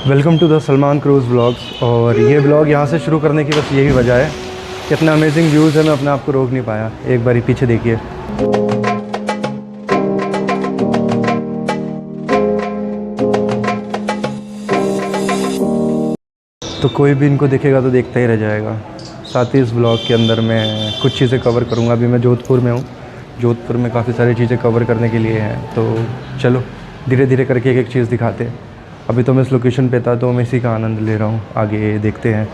Welcome to the Salman cruise vlogs. और ये vlog यहाँ से शुरू करने की बस यही वजह है कि इतना अमेजिंग व्यूज़ है, मैं अपने आप को रोक नहीं पाया। एक बारी पीछे देखिए, तो कोई भी इनको देखेगा तो देखता ही रह जाएगा। साथ ही इस व्लॉग के अंदर मैं कुछ चीज़ें कवर करूँगा। अभी मैं जोधपुर में हूँ। जोधपुर में काफ़ी सारी चीज़ें कवर करने के लिए हैं, तो चलो धीरे धीरे करके एक एक चीज़ दिखाते हैं। अभी तो मैं इस लोकेशन पे था, तो मैं इसी का आनंद ले रहा हूँ। आगे देखते हैं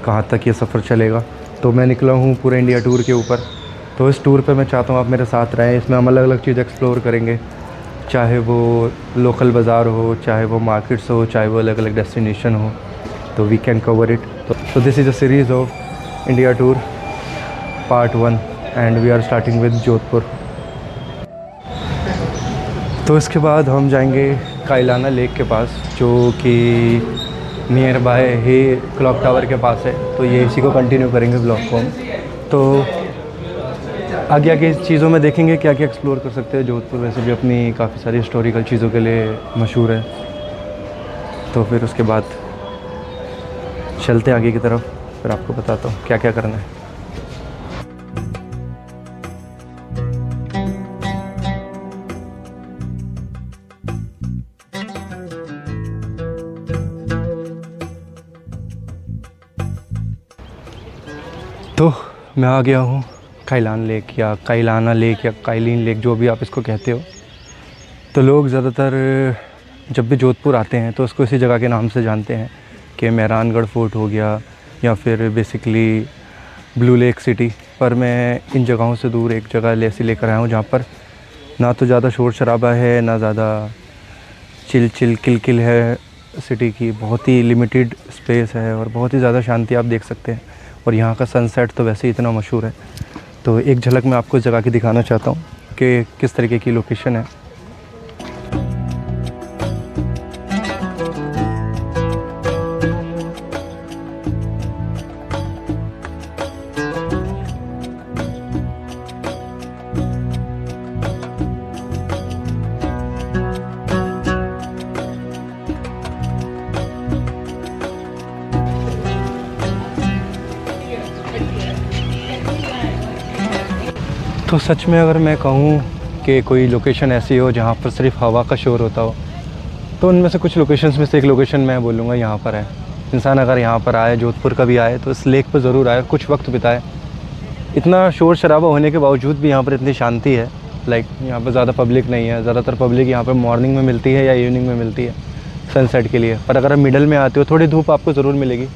कहाँ तक ये सफ़र चलेगा। तो मैं निकला हूँ पूरे इंडिया टूर के ऊपर। तो इस टूर पे मैं चाहता हूँ आप मेरे साथ रहें। इसमें हम अलग अलग चीज़ एक्सप्लोर करेंगे, चाहे वो लोकल बाज़ार हो, चाहे वो मार्केट्स हो, चाहे वो अलग अलग डेस्टिनेशन हो, तो वी कैन कवर इट। तो this is a series of India tour part 1 and we are starting with Jodhpur. तो इसके बाद हम जाएंगे कायलाना लेक के पास, जो कि near by he clock tower के पास है। तो ये इसी को कंटिन्यू करेंगे ब्लॉग को हम। तो आगे आगे चीज़ों में देखेंगे क्या क्या एक्सप्लोर कर सकते हैं। जोधपुर वैसे भी अपनी काफ़ी सारी हिस्टोरिकल चीज़ों के लिए मशहूर है। तो फिर उसके बाद चलते आगे की तरफ, फिर आपको बताता हूँ क्या क्या करना है। तो मैं आ गया हूँ कायलान लेक या कायलाना लेक या कायलीन लेक, जो भी आप इसको कहते हो। तो लोग ज़्यादातर जब भी जोधपुर आते हैं तो उसको इसी जगह के नाम से जानते हैं कि मेहरानगढ़ फोर्ट हो गया या फिर बेसिकली ब्लू लेक सिटी। पर मैं इन जगहों से दूर एक जगह ऐसी लेकर आया हूँ जहाँ पर ना तो ज़्यादा शोर शराबा है, ना ज़्यादा चिल किल है सिटी की। बहुत ही लिमिटेड स्पेस है और बहुत ही ज़्यादा शांति आप देख सकते हैं। और यहाँ का सनसेट तो वैसे ही इतना मशहूर है। तो एक झलक मैं आपको इस जगह की दिखाना चाहता हूँ कि किस तरीके की लोकेशन है। तो सच में अगर मैं कहूँ कि कोई लोकेशन ऐसी हो जहाँ पर सिर्फ हवा का शोर होता हो, तो उनमें से कुछ लोकेशंस में से एक लोकेशन मैं बोलूँगा यहाँ पर है। इंसान अगर यहाँ पर आए, जोधपुर का भी आए, तो इस लेक पर ज़रूर आए, कुछ वक्त बिताए। इतना शोर शराबा होने के बावजूद भी यहाँ पर इतनी शांति है। यहाँ पर ज़्यादा पब्लिक नहीं है। ज़्यादातर पब्लिक यहाँ पर मॉर्निंग में मिलती है या इवनिंग में मिलती है सनसेट के लिए। पर अगर आप मिडल में आते हो, थोड़ी धूप आपको ज़रूर मिलेगी,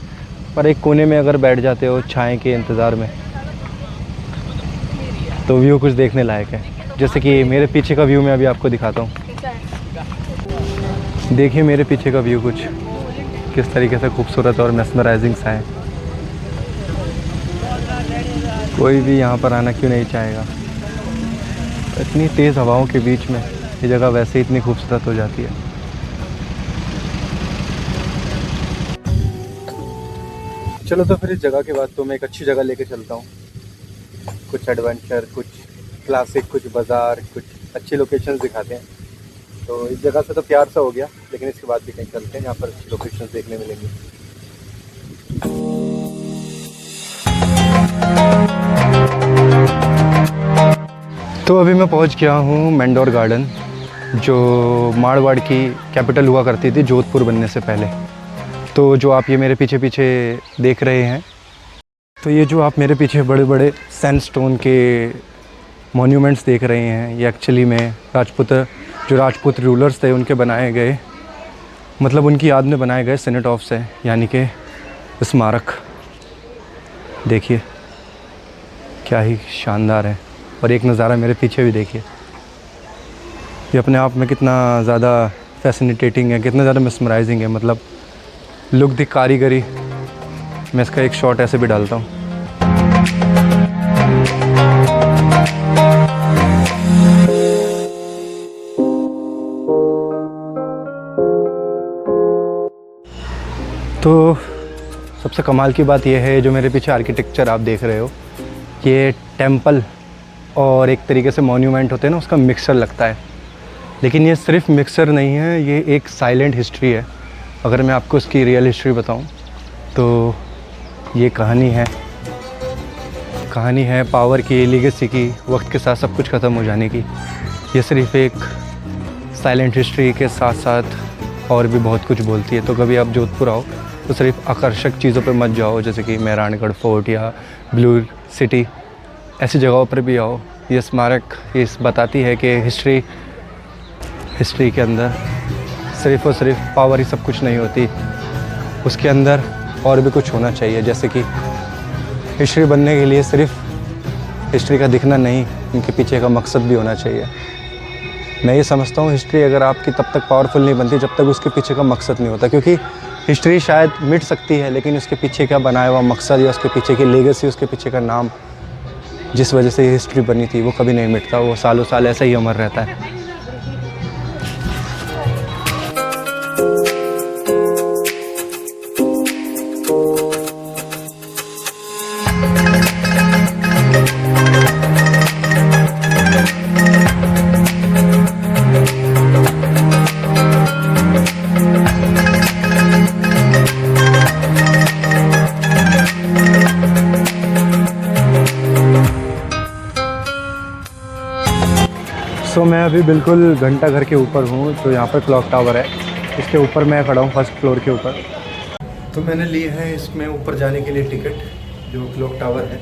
पर एक कोने में अगर बैठ जाते हो छाएँ के इंतज़ार में, तो व्यू कुछ देखने लायक है। जैसे कि मेरे पीछे का व्यू मैं अभी आपको दिखाता हूँ। देखिए मेरे पीछे का व्यू कुछ किस तरीके से खूबसूरत और मेस्मराइजिंग सा है। कोई भी यहाँ पर आना क्यों नहीं चाहेगा। इतनी तेज़ हवाओं के बीच में ये जगह वैसे ही इतनी खूबसूरत हो जाती है। चलो तो फिर इस जगह के बाद तो मैं एक अच्छी जगह लेके चलता हूँ। कुछ एडवेंचर, कुछ क्लासिक, कुछ बाज़ार, कुछ अच्छी लोकेशंस दिखाते हैं। तो इस जगह से तो प्यार सा हो गया, लेकिन इसके बाद भी कहीं चलते हैं जहाँ पर अच्छी लोकेशंस देखने मिलेंगी। तो अभी मैं पहुँच गया हूँ मैंडोर गार्डन, जो मारवाड़ की कैपिटल हुआ करती थी जोधपुर बनने से पहले। तो जो आप ये मेरे पीछे पीछे देख रहे हैं, तो ये जो आप मेरे पीछे बड़े बड़े सैंडस्टोन के मॉन्यूमेंट्स देख रहे हैं, ये एक्चुअली में राजपूत रूलर्स थे उनके बनाए गए, मतलब उनकी याद में बनाए गए सेनेट ऑफ्स है, यानी कि स्मारक। देखिए क्या ही शानदार है। और एक नज़ारा मेरे पीछे भी देखिए, ये अपने आप में कितना ज़्यादा फैसिनेटिंग है, कितना ज़्यादा मेस्मराइजिंग है। मतलब लुक दी कारीगरी। मैं इसका एक शॉट ऐसे भी डालता हूँ। तो सबसे कमाल की बात यह है, जो मेरे पीछे आर्किटेक्चर आप देख रहे हो, ये टेंपल और एक तरीके से मॉन्यूमेंट होते हैं ना, उसका मिक्सचर लगता है। लेकिन ये सिर्फ मिक्सचर नहीं है, ये एक साइलेंट हिस्ट्री है। अगर मैं आपको उसकी रियल हिस्ट्री बताऊं तो ये कहानी है पावर की, लीगेसी की, वक्त के साथ सब कुछ ख़त्म हो जाने की। ये सिर्फ एक साइलेंट हिस्ट्री के साथ साथ और भी बहुत कुछ बोलती है। तो कभी आप जोधपुर आओ तो सिर्फ आकर्षक चीज़ों पर मत जाओ, जैसे कि मेहरानगढ़ फोर्ट या ब्लू सिटी, ऐसी जगहों पर भी आओ। ये स्मारक ये बताती है कि हिस्ट्री के अंदर सिर्फ़ और सिर्फ पावर ही सब कुछ नहीं होती, उसके अंदर और भी कुछ होना चाहिए। जैसे कि हिस्ट्री बनने के लिए सिर्फ हिस्ट्री का दिखना नहीं, उनके पीछे का मकसद भी होना चाहिए। मैं ये समझता हूँ हिस्ट्री अगर आपकी तब तक पावरफुल नहीं बनती जब तक उसके पीछे का मकसद नहीं होता, क्योंकि हिस्ट्री शायद मिट सकती है लेकिन उसके पीछे का बनाया हुआ मकसद या उसके पीछे की लेगेसी, उसके पीछे का नाम, जिस वजह से हिस्ट्री बनी थी, वो कभी नहीं मिटता, वो सालों साल ऐसा ही अमर रहता है। तो मैं अभी बिल्कुल घंटा घर के ऊपर हूँ। तो यहाँ पर क्लॉक टावर है, इसके ऊपर मैं खड़ा हूँ, फर्स्ट फ्लोर के ऊपर। तो मैंने ली है इसमें ऊपर जाने के लिए टिकट, जो क्लॉक टावर है।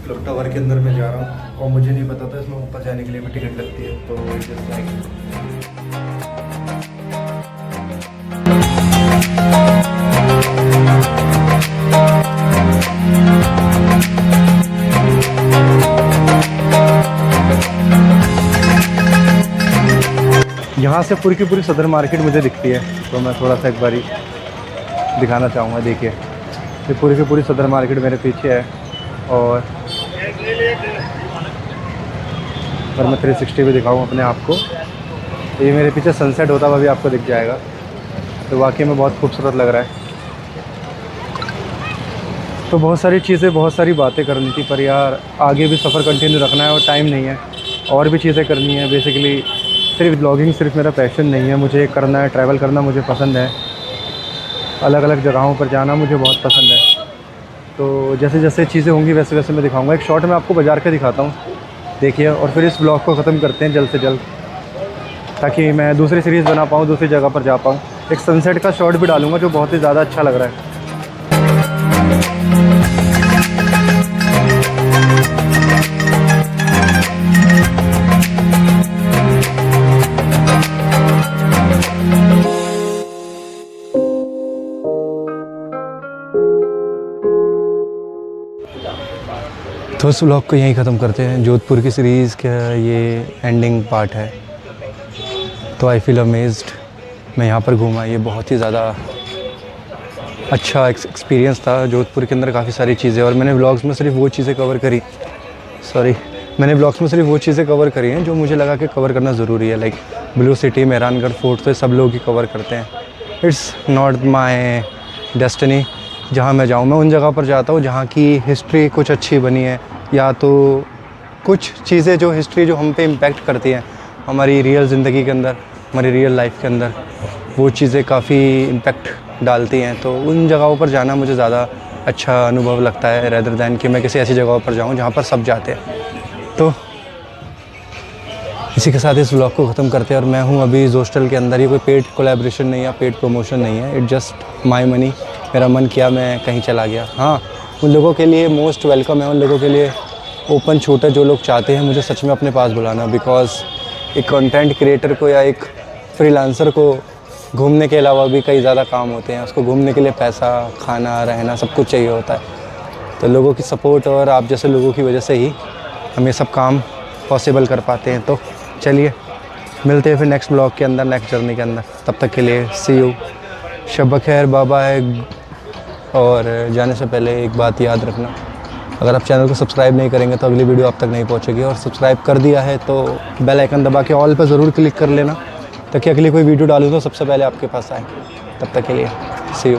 क्लॉक टावर के अंदर मैं जा रहा हूँ और मुझे नहीं पता था इसमें ऊपर जाने के लिए भी टिकट लगती है। तो जस्ट यहाँ से पूरी की पूरी सदर मार्केट मुझे दिखती है। तो मैं थोड़ा सा एक बारी दिखाना चाहूँगा। देखिए ये पूरी की पूरी सदर मार्केट मेरे पीछे है और अगर मैं 360 भी दिखाऊँ अपने आप को तो ये मेरे पीछे सनसेट होता हुआ भी आपको दिख जाएगा। तो वाकई में बहुत खूबसूरत लग रहा है। तो बहुत सारी चीज़ें, बहुत सारी बातें करनी थी, पर यार आगे भी सफ़र कंटिन्यू रखना है और टाइम नहीं है, और भी चीज़ें करनी है। बेसिकली सिर्फ ब्लॉगिंग सिर्फ मेरा पैशन नहीं है, मुझे करना है, ट्रैवल करना मुझे पसंद है, अलग अलग जगहों पर जाना मुझे बहुत पसंद है। तो जैसे जैसे चीज़ें होंगी वैसे वैसे मैं दिखाऊंगा। एक शॉट में आपको बाज़ार का दिखाता हूँ, देखिए, और फिर इस ब्लॉग को ख़त्म करते हैं जल्द से जल्द, ताकि मैं दूसरी सीरीज़ बना पाऊँ, दूसरी जगह पर जा पाऊँ। एक सनसेट का शॉट भी डालूँगा जो बहुत ही ज़्यादा अच्छा लग रहा है। तो इस व्लॉग को यहीं ख़त्म करते हैं। जोधपुर की सीरीज़ का ये एंडिंग पार्ट है। तो आई फील अमेज्ड, मैं यहाँ पर घूमा, ये बहुत ही ज़्यादा अच्छा एक्सपीरियंस था। जोधपुर के अंदर काफ़ी सारी चीज़ें, और मैंने व्लॉग्स में सिर्फ वो चीज़ें कवर करी, हैं जो मुझे लगा कि कवर करना ज़रूरी है। Like blue city, Mehrangarh fort, तो सब लोग ही कवर करते हैं। इट्स नॉट माई डेस्टिनी जहाँ मैं जाऊँ। मैं उन जगह पर जाता हूँ जहाँ की हिस्ट्री कुछ अच्छी बनी है, या तो कुछ चीज़ें जो हिस्ट्री जो हम पे इम्पैक्ट करती हैं हमारी रियल ज़िंदगी के अंदर, हमारी रियल लाइफ के अंदर, वो चीज़ें काफ़ी इम्पैक्ट डालती हैं। तो उन जगहों पर जाना मुझे ज़्यादा अच्छा अनुभव लगता है, रेदर दैन कि मैं किसी ऐसी जगहों पर जाऊँ जहाँ पर सब जाते हैं। तो इसी के साथ इस व्लॉग को ख़त्म करते हैं। और मैं हूँ अभी जोस्टल के अंदर। ये कोई पेड कोलैबोरेशन नहीं या पेड प्रमोशन नहीं है, इट जस्ट माई मनी। मेरा मन किया, मैं कहीं चला गया। हाँ, उन लोगों के लिए मोस्ट वेलकम है, उन लोगों के लिए ओपन छूट है जो लोग चाहते हैं मुझे सच में अपने पास बुलाना। बिकॉज़ एक कंटेंट क्रिएटर को या एक फ्रीलांसर को घूमने के अलावा भी कई ज़्यादा काम होते हैं। उसको घूमने के लिए पैसा, खाना, रहना सब कुछ चाहिए होता है। तो लोगों की सपोर्ट और आप जैसे लोगों की वजह से ही हम ये सब काम पॉसिबल कर पाते हैं। तो चलिए मिलते हैं फिर नेक्स्ट ब्लॉग के अंदर, नेक्स्ट जर्नी के अंदर। तब तक के लिए सी यू, शब खैर, बाबा है। और जाने से पहले एक बात याद रखना, अगर आप चैनल को सब्सक्राइब नहीं करेंगे तो अगली वीडियो आप तक नहीं पहुंचेगी, और सब्सक्राइब कर दिया है तो बेल आइकन दबा के ऑल पर ज़रूर क्लिक कर लेना, ताकि अगली कोई वीडियो डालूँ तो सबसे पहले आपके पास आए। तब तक के लिए सी यू।